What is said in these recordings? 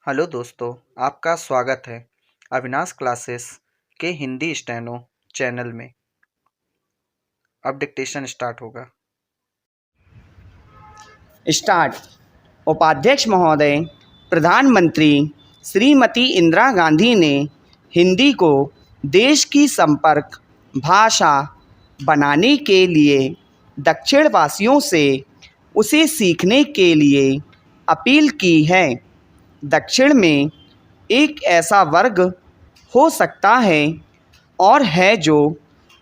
Hello दोस्तों, आपका स्वागत है अविनाश क्लासेस के हिंदी स्टेनो चैनल में। अब डिक्टेशन स्टार्ट होगा। स्टार्ट। उपाध्यक्ष महोदय, प्रधानमंत्री श्रीमती इंदिरा गांधी ने हिंदी को देश की संपर्क भाषा बनाने के लिए दक्षिण वासियों से उसे सीखने के लिए अपील की है। दक्षिण में एक ऐसा वर्ग हो सकता है और है जो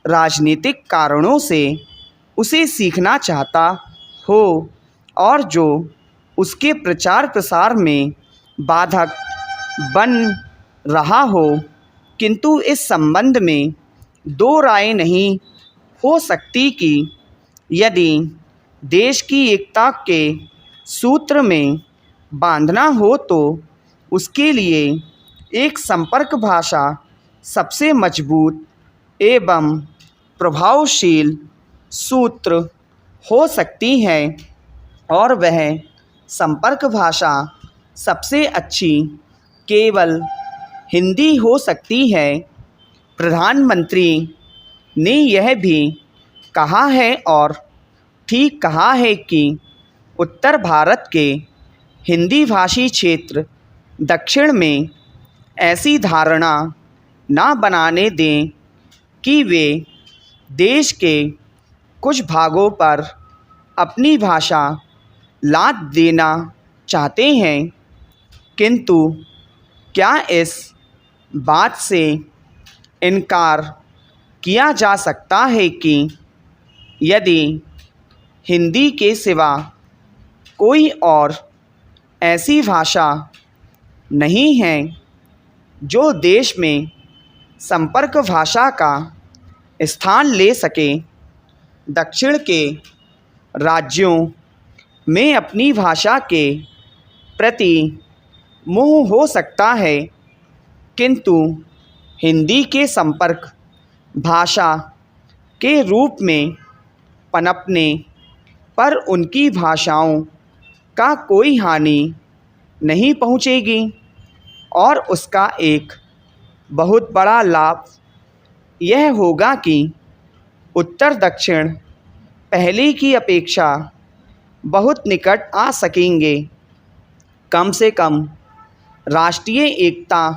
राजनीतिक कारणों से उसे सीखना चाहता हो और जो उसके प्रचार प्रसार में बाधक बन रहा हो, किंतु इस संबंध में दो राय नहीं हो सकती कि यदि देश की एकता के सूत्र में बांधना हो तो उसके लिए एक संपर्क भाषा सबसे मजबूत एवं प्रभावशील सूत्र हो सकती है और वह संपर्क भाषा सबसे अच्छी केवल हिंदी हो सकती है। प्रधानमंत्री ने यह भी कहा है और ठीक कहा है कि उत्तर भारत के हिंदी भाषी क्षेत्र दक्षिण में ऐसी धारणा ना बनाने दें कि वे देश के कुछ भागों पर अपनी भाषा लाद देना चाहते हैं, किंतु क्या इस बात से इनकार किया जा सकता है कि यदि हिंदी के सिवा कोई और ऐसी भाषा नहीं है जो देश में संपर्क भाषा का स्थान ले सके, दक्षिण के राज्यों में अपनी भाषा के प्रति मोह हो सकता है, किंतु हिंदी के संपर्क भाषा के रूप में पनपने पर उनकी भाषाओं का कोई हानि नहीं पहुँचेगी और उसका एक बहुत बड़ा लाभ यह होगा कि उत्तर दक्षिण पहले की अपेक्षा बहुत निकट आ सकेंगे। कम से कम राष्ट्रीय एकता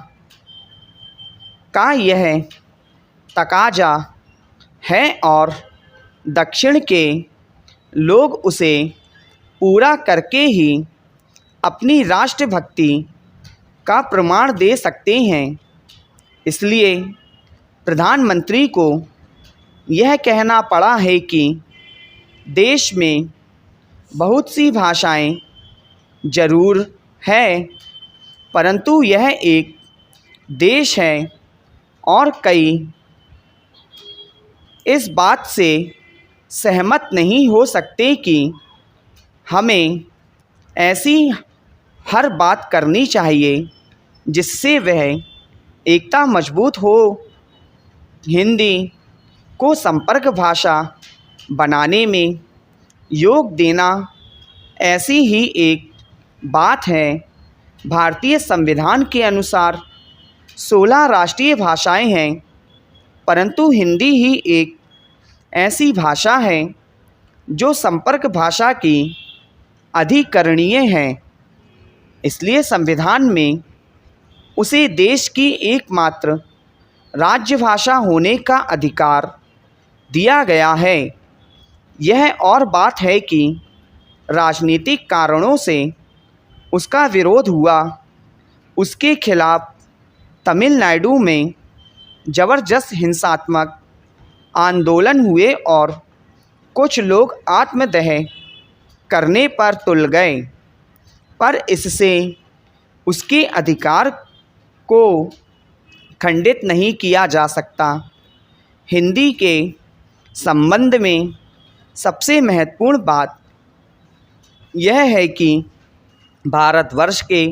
का यह तकाजा है और दक्षिण के लोग उसे पूरा करके ही अपनी राष्ट्रभक्ति का प्रमाण दे सकते हैं। इसलिए प्रधानमंत्री को यह कहना पड़ा है कि देश में बहुत सी भाषाएं ज़रूर है, परंतु यह एक देश है और कई इस बात से सहमत नहीं हो सकते कि हमें ऐसी हर बात करनी चाहिए जिससे वह एकता मजबूत हो। हिंदी को संपर्क भाषा बनाने में योग देना ऐसी ही एक बात है। भारतीय संविधान के अनुसार 16 राष्ट्रीय भाषाएं हैं, परंतु हिंदी ही एक ऐसी भाषा है जो संपर्क भाषा की अधिकरणीय है। इसलिए संविधान में उसे देश की एकमात्र राज्य भाषा होने का अधिकार दिया गया है। यह और बात है कि राजनीतिक कारणों से उसका विरोध हुआ। उसके खिलाफ तमिलनाडु में ज़बरदस्त हिंसात्मक आंदोलन हुए और कुछ लोग आत्मदाह करने पर तुल गए, पर इससे उसके अधिकार को खंडित नहीं किया जा सकता। हिंदी के संबंध में सबसे महत्वपूर्ण बात यह है कि भारतवर्ष के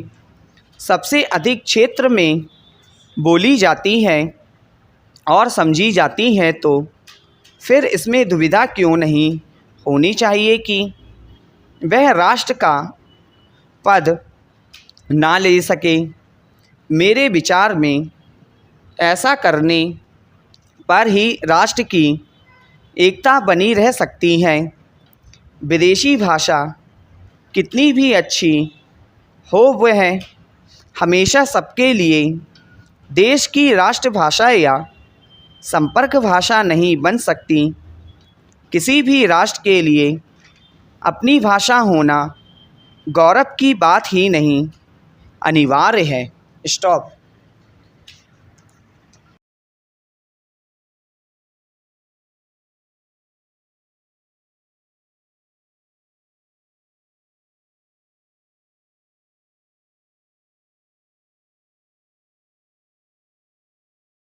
सबसे अधिक क्षेत्र में बोली जाती है और समझी जाती है, तो फिर इसमें दुविधा क्यों नहीं होनी चाहिए कि वह राष्ट्र का पद ना ले सके। मेरे विचार में ऐसा करने पर ही राष्ट्र की एकता बनी रह सकती है। विदेशी भाषा कितनी भी अच्छी हो, वह हमेशा सबके लिए देश की राष्ट्रभाषा या संपर्क भाषा नहीं बन सकती। किसी भी राष्ट्र के लिए अपनी भाषा होना गौरव की बात ही नहीं, अनिवार्य है। स्टॉप।